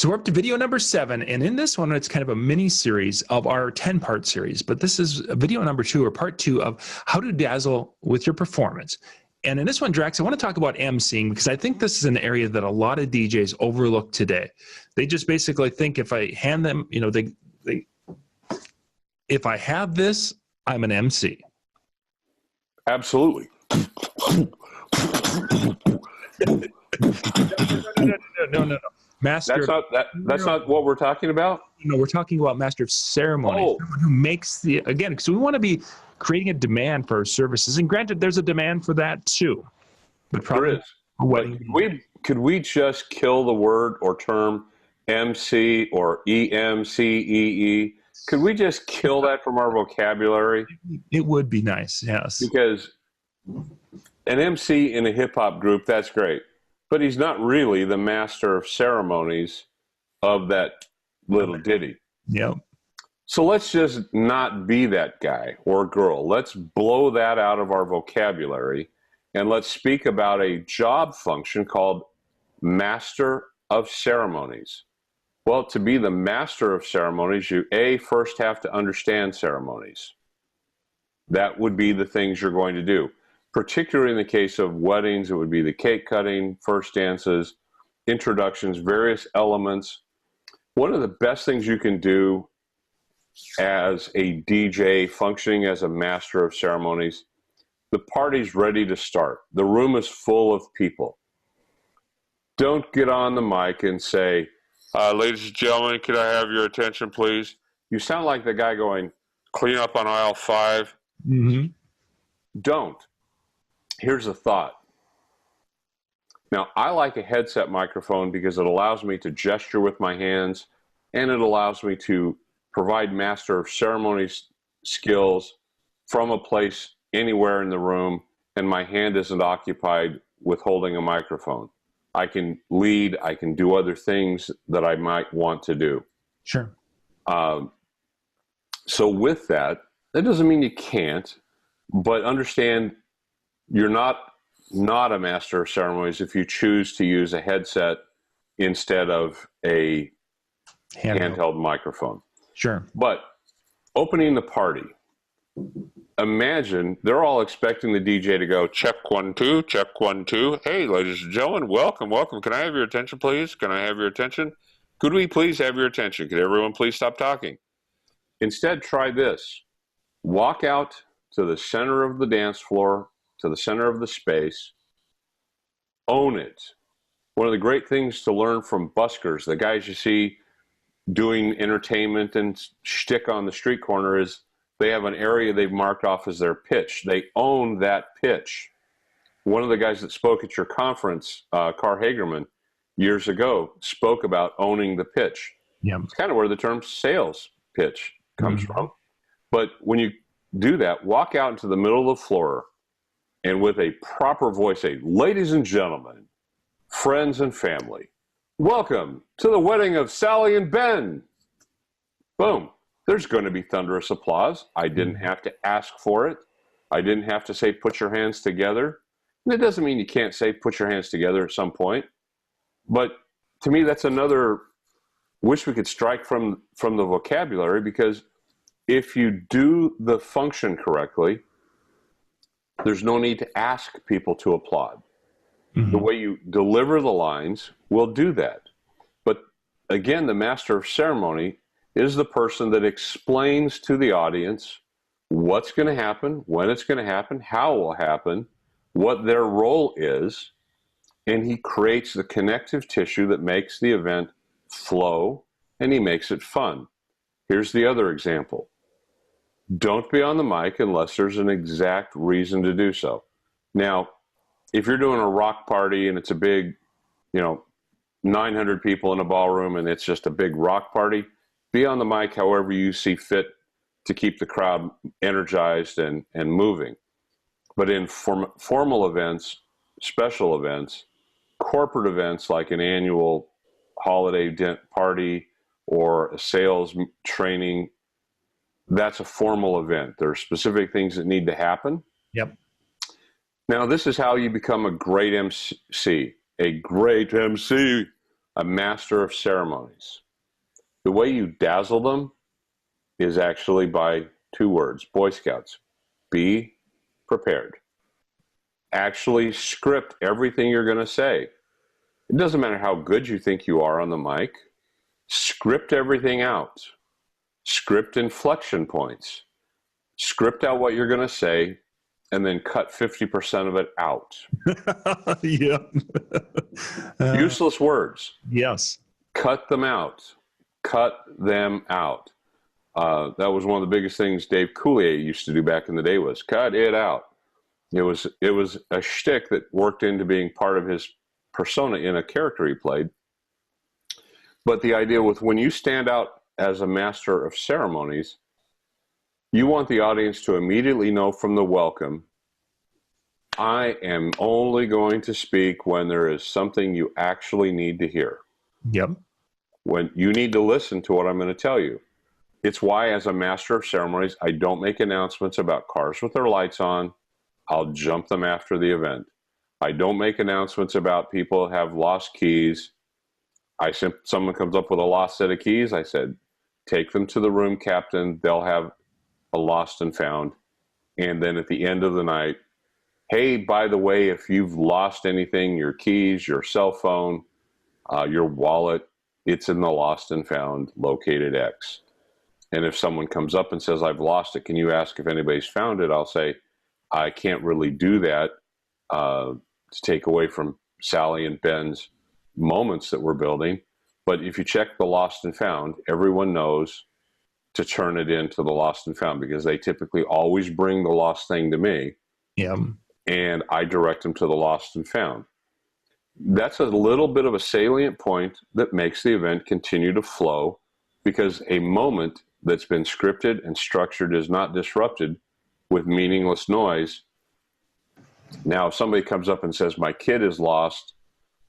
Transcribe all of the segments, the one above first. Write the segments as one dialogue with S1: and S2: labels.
S1: So we're up to video number 7, and in this one, it's kind of a mini series of our 10-part series, but this is video number 2 or part 2 of how to dazzle with your performance. And in this one, Drax, I want to talk about MCing because I think this is an area that a lot of DJs overlook today. They just basically think if I hand them, you know, if I have this, I'm an MC.
S2: Absolutely.
S1: No. Master.
S2: That's not what we're talking about.
S1: No, we're talking about master of ceremony, someone who makes again. So we want to be creating a demand for our services, and granted, there's a demand for that too. But probably
S2: there is. But could we just kill the word or term MC or EMCEE? Could we just kill that from our vocabulary?
S1: It would be nice, yes.
S2: Because an MC in a hip hop group, that's great. But he's not really the master of ceremonies of that little ditty.
S1: Yep.
S2: So let's just not be that guy or girl. Let's blow that out of our vocabulary and let's speak about a job function called master of ceremonies. Well, to be the master of ceremonies, you first have to understand ceremonies. That would be the things you're going to do. Particularly in the case of weddings, it would be the cake cutting, first dances, introductions, various elements. One of the best things you can do as a DJ functioning as a master of ceremonies, the party's ready to start. The room is full of people. Don't get on the mic and say, ladies and gentlemen, could I have your attention, please? You sound like the guy going, clean up on aisle 5.
S1: Mm-hmm.
S2: Don't. Here's a thought. Now, I like a headset microphone because it allows me to gesture with my hands and it allows me to provide master of ceremonies skills from a place anywhere in the room, and my hand isn't occupied with holding a microphone. I can lead, I can do other things that I might want to do.
S1: Sure.
S2: So with that doesn't mean you can't, but understand you're not a master of ceremonies if you choose to use a headset instead of a handheld microphone.
S1: Sure.
S2: But opening the party, imagine they're all expecting the DJ to go, check 1 2, check 1 2. Hey, ladies and gentlemen, welcome. Can I have your attention, please? Can I have your attention? Could we please have your attention? Could everyone please stop talking? Instead, try this. Walk out to the center of the dance floor, to the center of the space, own it. One of the great things to learn from buskers, the guys you see doing entertainment and shtick on the street corner, is they have an area they've marked off as their pitch. They own that pitch. One of the guys that spoke at your conference, Carl Hagerman, years ago, spoke about owning the pitch.
S1: Yeah.
S2: It's kind of where the term sales pitch comes from. But when you do that, walk out into the middle of the floor and with a proper voice say, ladies and gentlemen, friends and family, welcome to the wedding of Sally and Ben. Boom. There's going to be thunderous applause. I didn't have to ask for it. I didn't have to say, put your hands together. And it doesn't mean you can't say, put your hands together at some point. But to me, that's another wish we could strike from the vocabulary, because if you do the function correctly, there's no need to ask people to applaud. Mm-hmm. The way you deliver the lines will do that. But again, the master of ceremony is the person that explains to the audience what's going to happen, when it's going to happen, how it will happen, what their role is, and he creates the connective tissue that makes the event flow, and he makes it fun. Here's the other example. Don't be on the mic unless there's an exact reason to do so. Now, if you're doing a rock party and it's a big, 900 people in a ballroom and it's just a big rock party, be on the mic however you see fit to keep the crowd energized and moving. But in formal events, special events, corporate events like an annual holiday party or a sales training, that's a formal event. There are specific things that need to happen.
S1: Yep.
S2: Now, this is how you become a great MC. A great MC a master of ceremonies. The way you dazzle them is actually by 2 words, Boy Scouts. Be prepared. Actually script everything you're going to say. It doesn't matter how good you think you are on the mic. Script everything out. Script inflection points. Script out what you're going to say, and then cut 50% of it out.
S1: Yeah.
S2: Useless words.
S1: Yes.
S2: Cut them out. Cut them out. That was one of the biggest things Dave Coulier used to do back in the day, was cut it out. It was a shtick that worked into being part of his persona in a character he played. But the idea with when you stand out as a master of ceremonies, you want the audience to immediately know from the welcome, I am only going to speak when there is something you actually need to hear.
S1: Yep.
S2: When you need to listen to what I'm going to tell you. It's why, as a master of ceremonies, I don't make announcements about cars with their lights on. I'll jump them after the event. I don't make announcements about people have lost keys. Someone comes up with a lost set of keys, I said, take them to the room captain. They'll have a lost and found. And then at the end of the night, hey, by the way, if you've lost anything, your keys, your cell phone, your wallet, it's in the lost and found located X. And if someone comes up and says, I've lost it, can you ask if anybody's found it? I'll say, I can't really do that to take away from Sally and Ben's moments that we're building. But if you check the lost and found, everyone knows to turn it into the lost and found, because they typically always bring the lost thing to me.
S1: Yeah.
S2: And I direct them to the lost and found. That's a little bit of a salient point that makes the event continue to flow, because a moment that's been scripted and structured is not disrupted with meaningless noise. Now, if somebody comes up and says, my kid is lost,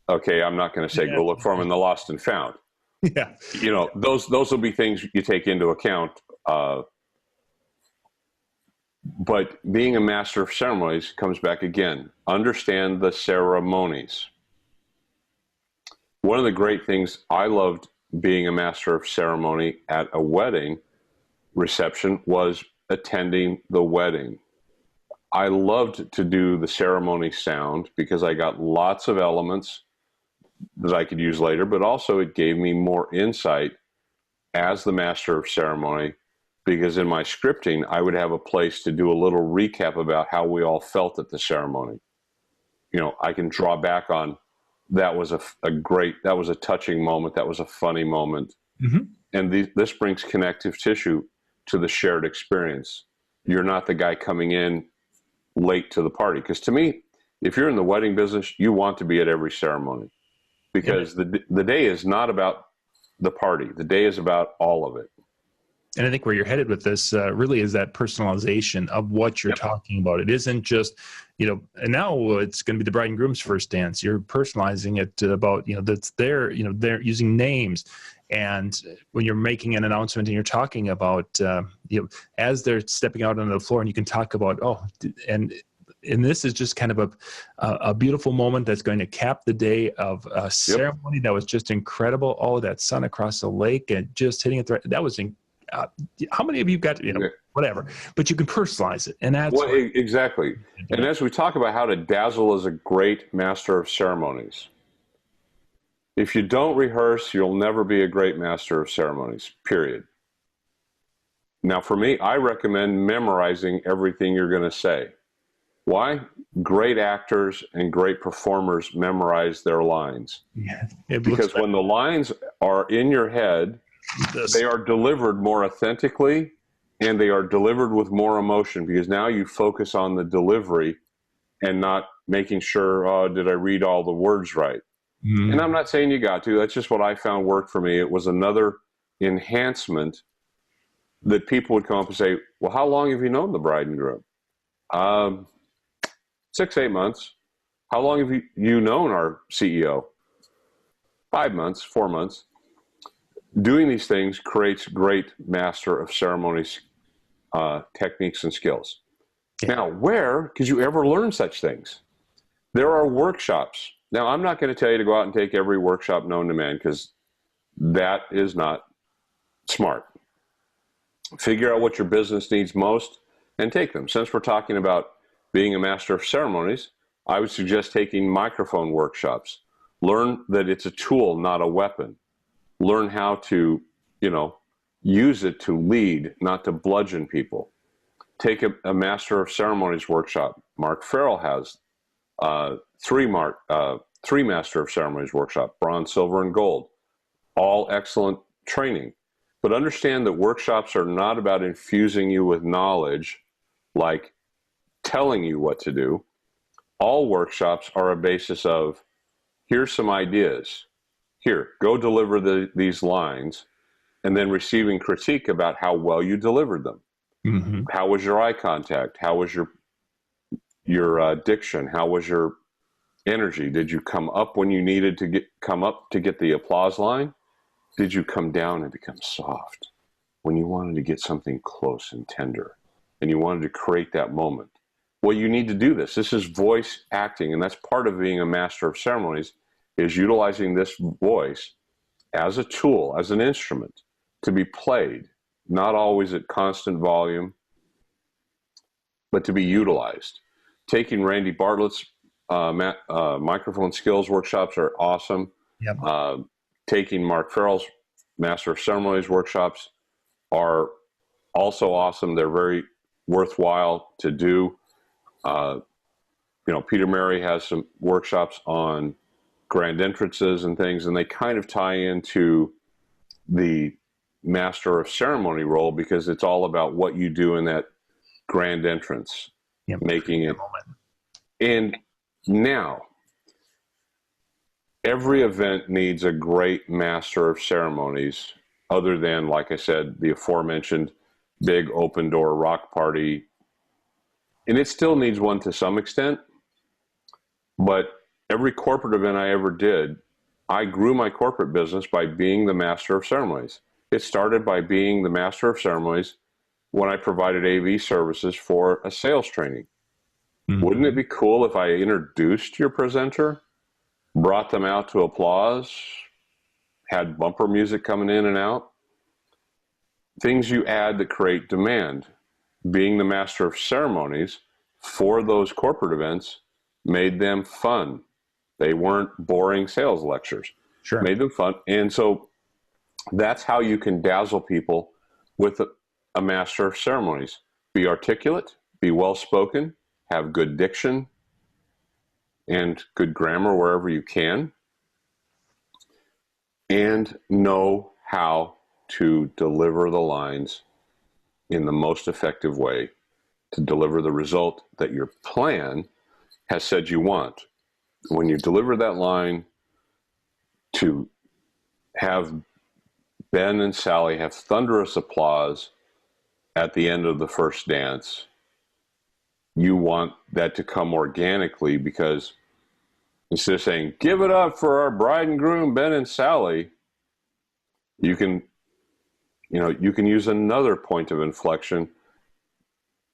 S2: okay, I'm not going to say, go look for him in the lost and found.
S1: Yeah.
S2: You know, those will be things you take into account. But being a master of ceremonies comes back again. Understand the ceremonies. One of the great things I loved being a master of ceremony at a wedding reception was attending the wedding. I loved to do the ceremony sound because I got lots of elements that I could use later, but also it gave me more insight as the master of ceremony, because in my scripting, I would have a place to do a little recap about how we all felt at the ceremony. You know, I can draw back on, that was that was a touching moment. That was a funny moment. Mm-hmm. And this brings connective tissue to the shared experience. You're not the guy coming in late to the party. Because to me, if you're in the wedding business, you want to be at every ceremony, because the day is not about the party. The day is about all of it.
S1: And I think where you're headed with this really is that personalization of what you're talking about. It isn't just, you know, and now it's going to be the bride and groom's first dance. You're personalizing it about, you know, that's their, you know, they're using names. And when you're making an announcement and you're talking about, you know, as they're stepping out on the floor, and you can talk about, and this is just kind of a beautiful moment that's going to cap the day of a ceremony that was just incredible. Oh, that sun across the lake and just hitting it. That was how many of you got, you know, whatever, but you can personalize it. And that's
S2: exactly. And as we talk about how to dazzle as a great master of ceremonies, if you don't rehearse, you'll never be a great master of ceremonies, period. Now, for me, I recommend memorizing everything you're going to say. Why? Great actors and great performers memorize their lines. Yeah, because when the lines are in your head, they are delivered more authentically, and they are delivered with more emotion, because now you focus on the delivery and not making sure, did I read all the words right? Mm. And I'm not saying you got to. That's just what I found worked for me. It was another enhancement that people would come up and say, well, how long have you known the bride and groom? 6-8 months. How long have you known our CEO? 5 months, 4 months. Doing these things creates great master of ceremonies techniques and skills. Yeah. Now, where could you ever learn such things? There are workshops. Now, I'm not going to tell you to go out and take every workshop known to man, because that is not smart. Figure out what your business needs most and take them. Since we're talking about being a master of ceremonies, I would suggest taking microphone workshops. Learn that it's a tool, not a weapon. Learn how to, use it to lead, not to bludgeon people. Take a master of ceremonies workshop. Mark Farrell has three master of ceremonies workshop, bronze, silver, and gold. All excellent training. But understand that workshops are not about infusing you with knowledge, like telling you what to do. All workshops are a basis of, here's some ideas. Here, go deliver these lines, and then receiving critique about how well you delivered them. Mm-hmm. How was your eye contact? How was your diction? How was your energy? Did you come up when you needed to come up to get the applause line? Did you come down and become soft when you wanted to get something close and tender and you wanted to create that moment? Well, you need to do this. This is voice acting, and that's part of being a master of ceremonies, is utilizing this voice as a tool, as an instrument to be played, not always at constant volume, but to be utilized. Taking Randy Bartlett's microphone skills workshops are awesome. Yep. Taking Mark Farrell's Master of Ceremonies workshops are also awesome. They're very worthwhile to do. Peter Mary has some workshops on grand entrances and things, and they kind of tie into the Master of Ceremony role, because it's all about what you do in that grand entrance, yep, making it. And now, every event needs a great master of ceremonies, other than, like I said, the aforementioned big open door rock party. And it still needs one to some extent, but every corporate event I ever did, I grew my corporate business by being the master of ceremonies. It started by being the master of ceremonies when I provided AV services for a sales training. Mm-hmm. Wouldn't it be cool if I introduced your presenter, brought them out to applause, had bumper music coming in and out? Things you add that create demand. Being the master of ceremonies for those corporate events made them fun. They weren't boring sales lectures. Sure. Made them fun. And so that's how you can dazzle people with a master of ceremonies. Be articulate, be well-spoken, have good diction and good grammar wherever you can, and know how to deliver the lines in the most effective way to deliver the result that your plan has said you want. When you deliver that line, to have Ben and Sally have thunderous applause at the end of the first dance, you want that to come organically, because instead of saying, give it up for our bride and groom, Ben and Sally, you can use another point of inflection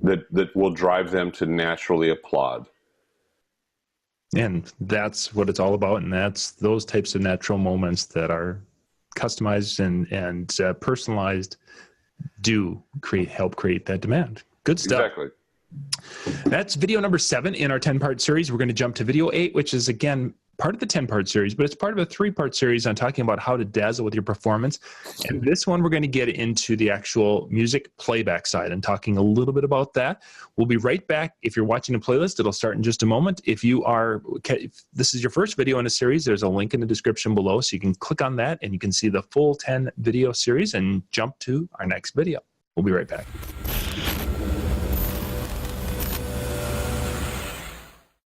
S2: that will drive them to naturally applaud.
S1: And that's what it's all about. And that's those types of natural moments that are customized and personalized do help create that demand. Good stuff.
S2: Exactly.
S1: That's video number 7 in our 10-part series. We're going to jump to video 8, which is, again, part of the 10-part series, but it's part of a 3-part series on talking about how to dazzle with your performance. And this one, we're going to get into the actual music playback side and talking a little bit about that. We'll be right back. If you're watching a playlist, it'll start in just a moment. If this is your first video in a series, there's a link in the description below, so you can click on that and you can see the full 10 video series and jump to our next video. We'll be right back.